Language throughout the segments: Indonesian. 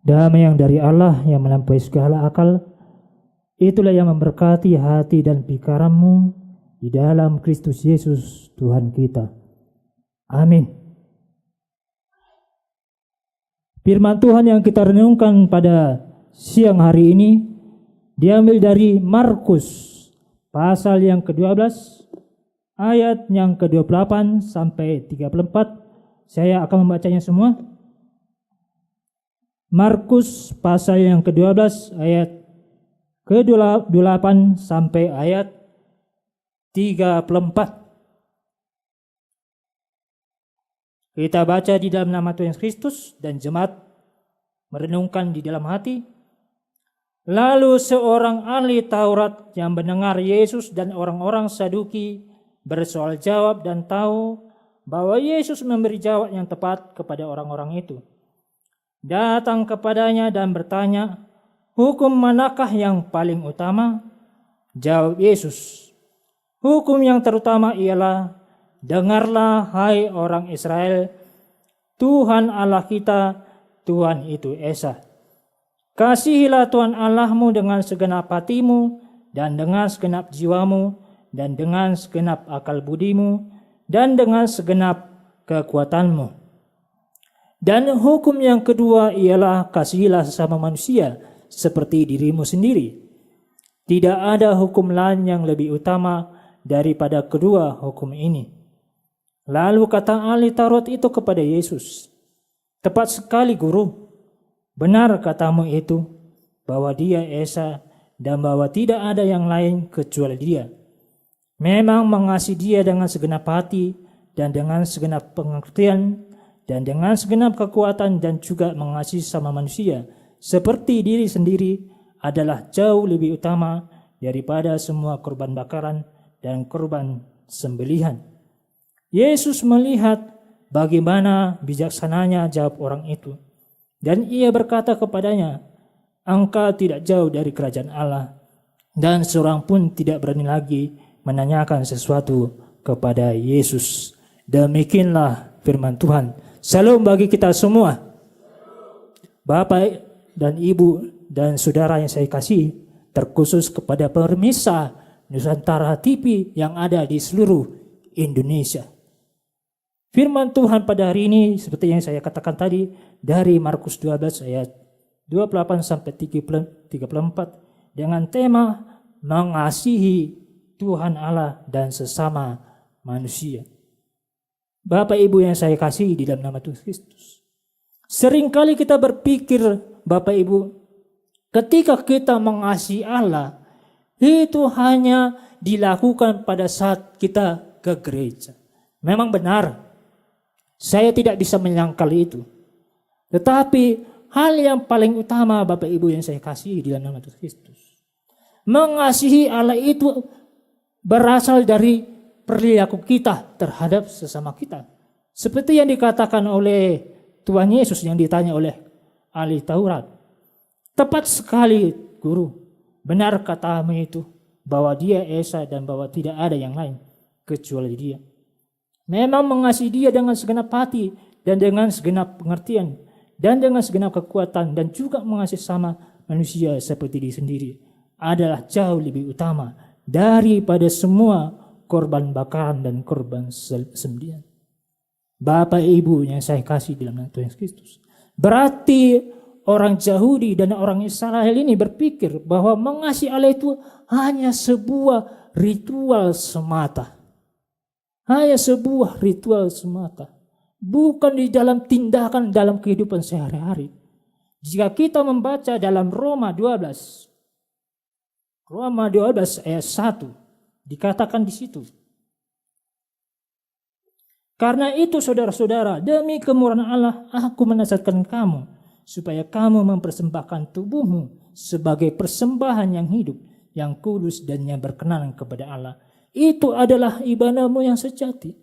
Damai yang dari Allah yang melampaui segala akal, itulah yang memberkati hati dan pikiranmu di dalam Kristus Yesus Tuhan kita. Amin. Firman Tuhan yang kita renungkan pada siang hari ini diambil dari Markus pasal yang ke-12 ayat yang ke-28 sampai 34. Saya akan membacanya semua. Markus pasal yang ke-12 ayat ke-28 sampai ayat 34. Kita baca di dalam nama Tuhan Kristus dan jemaat merenungkan di dalam hati. Lalu seorang ahli Taurat yang mendengar Yesus dan orang-orang Saduki bersoal jawab dan tahu bahwa Yesus memberi jawab yang tepat kepada orang-orang itu, datang kepadanya dan bertanya, "Hukum manakah yang paling utama?" Jawab Yesus, "Hukum yang terutama ialah, dengarlah hai orang Israel, Tuhan Allah kita, Tuhan itu Esa. Kasihilah Tuhan Allahmu dengan segenap hatimu dan dengan segenap jiwamu dan dengan segenap akal budimu dan dengan segenap kekuatanmu. Dan hukum yang kedua ialah kasihilah sesama manusia seperti dirimu sendiri. Tidak ada hukum lain yang lebih utama daripada kedua hukum ini." Lalu kata ahli Taurat itu kepada Yesus, "Tepat sekali, Guru. Benar katamu itu, bahwa Dia Esa dan bahwa tidak ada yang lain kecuali Dia. Memang mengasihi Dia dengan segenap hati dan dengan segenap pengertian dan dengan segenap kekuatan dan juga mengasihi sama manusia seperti diri sendiri adalah jauh lebih utama daripada semua korban bakaran dan korban sembelihan." Yesus melihat bagaimana bijaksananya jawab orang itu, dan ia berkata kepadanya, "Engkau tidak jauh dari kerajaan Allah." Dan seorang pun tidak berani lagi menanyakan sesuatu kepada Yesus. Demikianlah firman Tuhan. Salam bagi kita semua. Bapak dan Ibu dan saudara yang saya kasih, terkhusus kepada pemirsa Nusantara TV yang ada di seluruh Indonesia. Firman Tuhan pada hari ini seperti yang saya katakan tadi dari Markus 12 ayat 28 sampai 34 dengan tema mengasihi Tuhan Allah dan sesama manusia. Bapak Ibu yang saya kasih di dalam nama Tuhan Kristus, seringkali kita berpikir, Bapak Ibu, ketika kita mengasihi Allah, itu hanya dilakukan pada saat kita ke gereja. Memang benar, saya tidak bisa menyangkal itu. Tetapi hal yang paling utama, Bapak Ibu yang saya kasih di dalam nama Tuhan Kristus, mengasihi Allah itu berasal dari perilaku kita terhadap sesama kita. Seperti yang dikatakan oleh Tuhan Yesus yang ditanya oleh ahli Taurat. "Tepat sekali, Guru. Benar katamu itu, bahwa Dia Esa dan bahwa tidak ada yang lain kecuali Dia." Memang mengasihi Dia dengan segenap hati dan dengan segenap pengertian dan dengan segenap kekuatan dan juga mengasihi sama manusia seperti diri sendiri adalah jauh lebih utama daripada semua korban bakaran dan korban sembelihan. Bapak Ibu yang saya kasih dalam nama Tuhan Kristus, berarti orang Yahudi dan orang Israel ini berpikir bahwa mengasihi Allah itu hanya sebuah ritual semata. Hanya sebuah ritual semata. Bukan di dalam tindakan dalam kehidupan sehari-hari. Jika kita membaca dalam Roma 12 ayat 1, dikatakan di situ, "Karena itu saudara-saudara, demi kemurahan Allah aku menasihatkan kamu supaya kamu mempersembahkan tubuhmu sebagai persembahan yang hidup, yang kudus dan yang berkenan kepada Allah. Itu adalah ibadahmu yang sejati."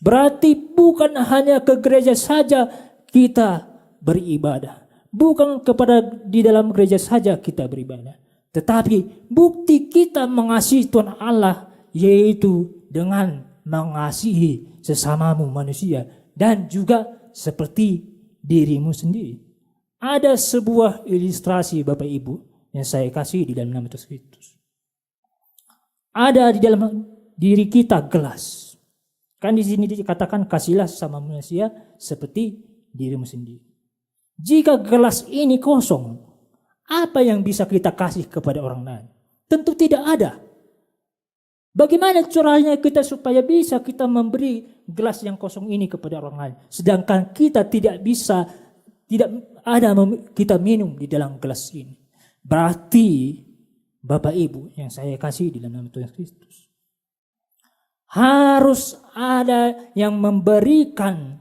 Berarti bukan hanya ke gereja saja kita beribadah. Bukan kepada di dalam gereja saja kita beribadah. Tetapi bukti kita mengasihi Tuhan Allah yaitu dengan mengasihi sesamamu manusia dan juga seperti dirimu sendiri. Ada sebuah ilustrasi Bapak Ibu yang saya kasih di dalam nama Yesus Kristus. Ada di dalam diri kita gelas. Kan di sini dikatakan kasihlah sama manusia seperti dirimu sendiri. Jika gelas ini kosong, apa yang bisa kita kasih kepada orang lain? Tentu tidak ada. Bagaimana caranya kita supaya bisa kita memberi gelas yang kosong ini kepada orang lain, sedangkan kita tidak ada kita minum di dalam gelas ini? Berarti Bapak Ibu yang saya kasih di dalam nama Tuhan Kristus, harus ada yang memberikan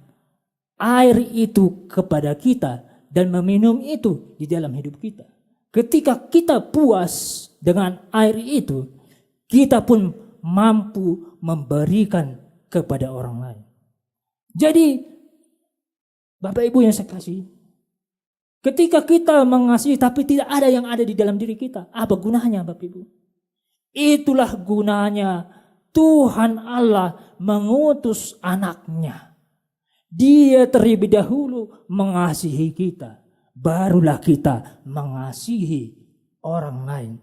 air itu kepada kita dan meminum itu di dalam hidup kita. Ketika kita puas dengan air itu, kita pun mampu memberikan kepada orang lain. Jadi Bapak Ibu yang saya kasih, ketika kita mengasihi tapi tidak ada yang ada di dalam diri kita, apa gunanya Bapak Ibu? Itulah gunanya Tuhan Allah mengutus anaknya. Dia terlebih dahulu mengasihi kita, barulah kita mengasihi orang lain.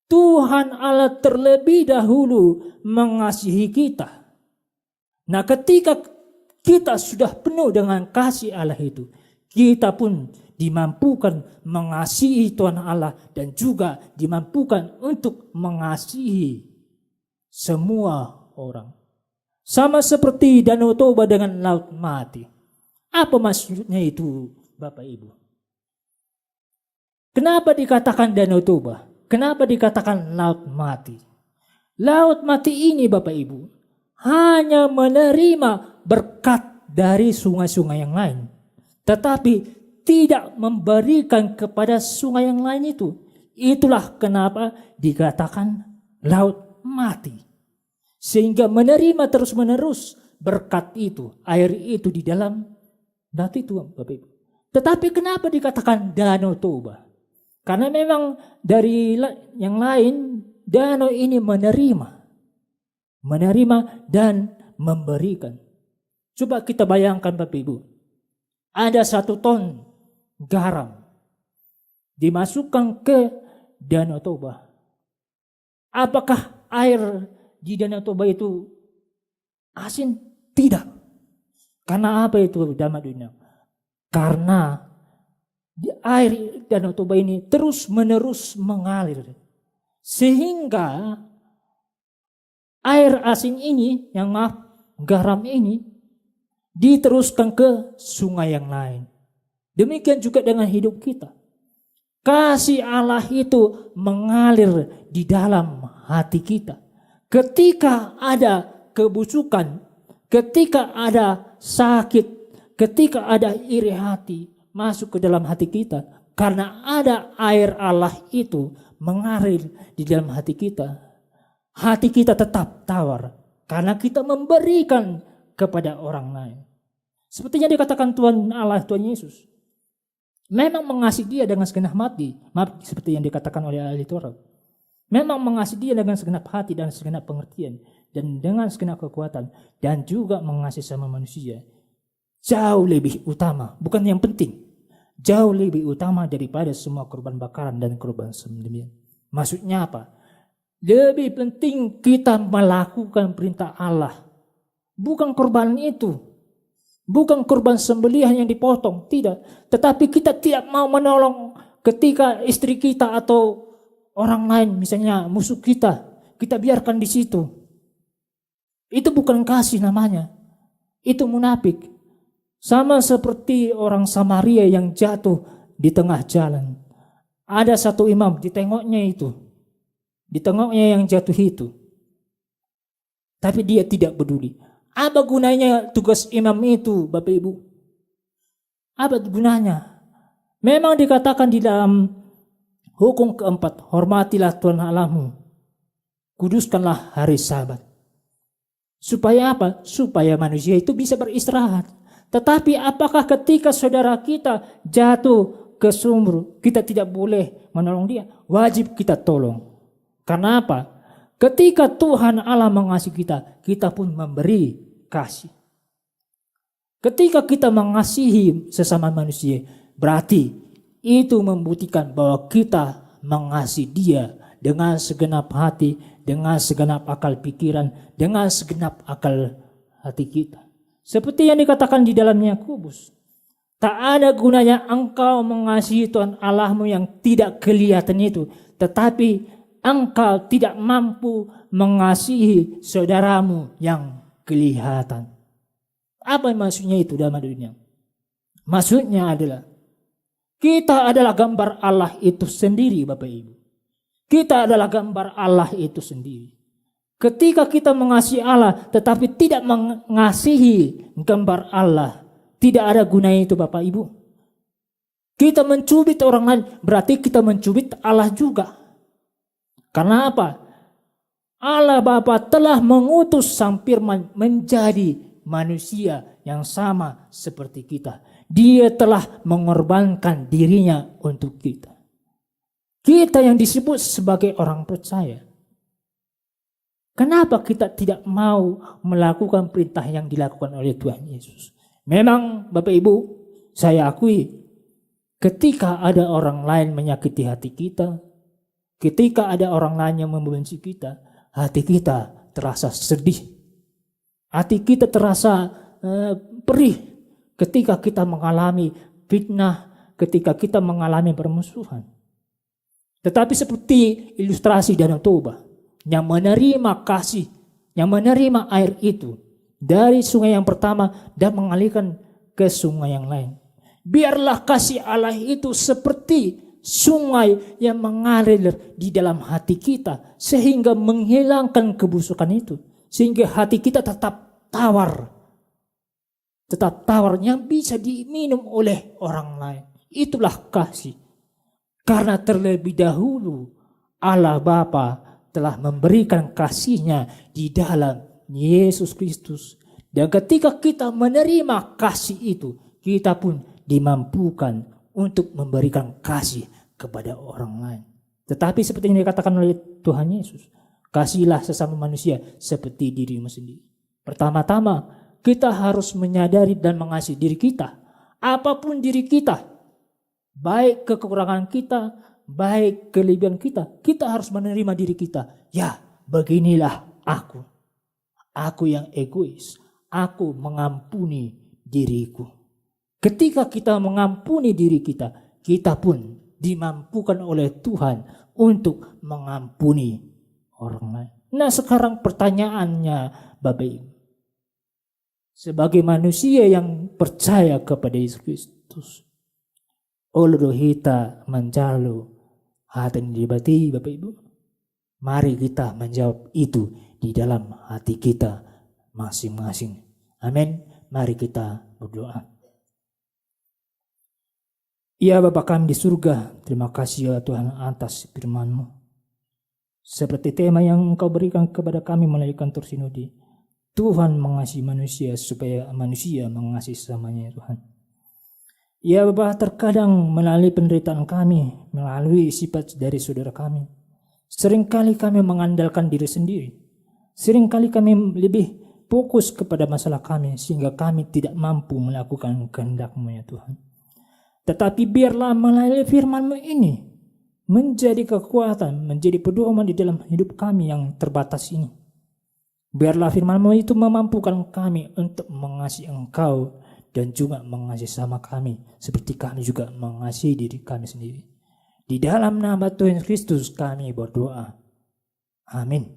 Tuhan Allah terlebih dahulu mengasihi kita. Nah, ketika kita sudah penuh dengan kasih Allah itu, kita pun dimampukan mengasihi Tuhan Allah dan juga dimampukan untuk mengasihi semua orang. Sama seperti Danau Toba dengan Laut Mati. Apa maksudnya itu Bapak Ibu? Kenapa dikatakan Danau Toba? Kenapa dikatakan Laut Mati? Laut Mati ini Bapak Ibu hanya menerima berkat dari sungai-sungai yang lain, tetapi tidak memberikan kepada sungai yang lain itu. Itulah kenapa dikatakan Laut Mati. Sehingga menerima terus-menerus berkat itu, air itu di dalam laut itu Bapak Ibu. Tetapi kenapa dikatakan Danau Toba? Karena memang dari yang lain danau ini menerima dan memberikan. Coba kita bayangkan Bapak Ibu, ada 1 ton garam dimasukkan ke Danau Toba. Apakah air di Danau Toba itu asin? Tidak. Karena apa itu Damat Dunia? Karena di air Danau Toba ini terus menerus mengalir. Sehingga air asin ini, garam ini diteruskan ke sungai yang lain. Demikian juga dengan hidup kita. Kasih Allah itu mengalir di dalam hati kita. Ketika ada kebusukan, ketika ada sakit, ketika ada iri hati masuk ke dalam hati kita, karena ada air Allah itu mengalir di dalam hati kita tetap tawar karena kita memberikan kepada orang lain. Seperti yang dikatakan Tuhan Allah, Tuhan Yesus memang mengasihi dia dengan segenap hati. Maaf, seperti yang dikatakan oleh ahli Taurat, memang mengasihi dia dengan segenap hati dan segenap pengertian dan dengan segenap kekuatan, dan juga mengasihi sama manusia jauh lebih utama, bukan yang penting, jauh lebih utama daripada semua korban bakaran dan korban sembelihan. Maksudnya apa? Lebih penting kita melakukan perintah Allah, bukan korban itu, bukan korban sembelihan yang dipotong, tidak. Tetapi kita tidak mau menolong ketika istri kita atau orang lain, misalnya musuh kita biarkan di situ. Itu bukan kasih namanya, itu munafik. Sama seperti orang Samaria yang jatuh di tengah jalan. Ada 1 imam ditengoknya yang jatuh itu. Tapi dia tidak peduli. Apa gunanya tugas imam itu Bapak Ibu? Apa gunanya? Memang dikatakan di dalam hukum keempat, hormatilah Tuhan Allahmu, kuduskanlah hari Sabat. Supaya apa? Supaya manusia itu bisa beristirahat. Tetapi apakah ketika saudara kita jatuh ke sumur, kita tidak boleh menolong dia? Wajib kita tolong. Karena apa? Ketika Tuhan Allah mengasihi kita, kita pun memberi kasih. Ketika kita mengasihi sesama manusia, Berarti itu membuktikan bahwa kita mengasihi Dia dengan segenap hati, dengan segenap akal pikiran, dengan segenap akal hati kita. Seperti yang dikatakan di dalam Yakobus, tak ada gunanya engkau mengasihi Tuhan Allahmu yang tidak kelihatan itu, tetapi engkau tidak mampu mengasihi saudaramu yang kelihatan. Apa maksudnya itu dalam dunia? Maksudnya adalah kita adalah gambar Allah itu sendiri, Bapak Ibu. Kita adalah gambar Allah itu sendiri. Ketika kita mengasihi Allah tetapi tidak mengasihi gambar Allah, tidak ada gunanya itu, Bapak Ibu. Kita mencubit orang lain berarti kita mencubit Allah juga. Karena apa? Allah Bapa telah mengutus Sang Firman menjadi manusia yang sama seperti kita. Dia telah mengorbankan dirinya untuk kita. Kita yang disebut sebagai orang percaya. Kenapa kita tidak mau melakukan perintah yang dilakukan oleh Tuhan Yesus? Memang Bapak Ibu, saya akui ketika ada orang lain menyakiti hati kita, ketika ada orang lain yang membenci kita, hati kita terasa sedih. Hati kita terasa perih ketika kita mengalami fitnah, ketika kita mengalami permusuhan. Tetapi seperti ilustrasi Danau Toba yang menerima kasih, yang menerima air itu dari sungai yang pertama dan mengalirkan ke sungai yang lain. Biarlah kasih Allah itu seperti sungai yang mengalir di dalam hati kita sehingga menghilangkan kebusukan itu, sehingga hati kita tetap tawar yang bisa diminum oleh orang lain. Itulah kasih. Karena terlebih dahulu Allah Bapa telah memberikan kasih-Nya di dalam Yesus Kristus. Dan ketika kita menerima kasih itu, kita pun dimampukan untuk memberikan kasih kepada orang lain. Tetapi seperti yang dikatakan oleh Tuhan Yesus, kasihilah sesama manusia seperti dirimu sendiri. Pertama-tama kita harus menyadari dan mengasihi diri kita. Apapun diri kita, baik kekurangan kita, baik kelebihan kita, kita harus menerima diri kita. Ya, beginilah aku. Aku yang egois. Aku mengampuni diriku. Ketika kita mengampuni diri kita, kita pun dimampukan oleh Tuhan untuk mengampuni orang lain. Nah, sekarang pertanyaannya, Bapak Ibu. Sebagai manusia yang percaya kepada Yesus Kristus, ulu hita menjalu hati dibati, Bapak Ibu. Mari kita menjawab itu di dalam hati kita masing-masing. Amin. Mari kita berdoa. Ya Bapa kami di surga, terima kasih ya Tuhan atas firman-Mu. Seperti tema yang Engkau berikan kepada kami melalui kantor sinodi. Tuhan mengasihi manusia supaya manusia mengasihi sesamanya, Tuhan. Ya Bapa, terkadang melalui penderitaan kami, melalui sifat dari saudara kami, seringkali kami mengandalkan diri sendiri. Seringkali kami lebih fokus kepada masalah kami sehingga kami tidak mampu melakukan kehendak-Mu ya Tuhan. Tetapi biarlah melalui firman-Mu ini menjadi kekuatan, menjadi pedoman di dalam hidup kami yang terbatas ini. Biarlah firman-Mu itu memampukan kami untuk mengasihi Engkau dan juga mengasihi sama kami seperti kami juga mengasihi diri kami sendiri. Di dalam nama Tuhan Kristus kami berdoa. Amin.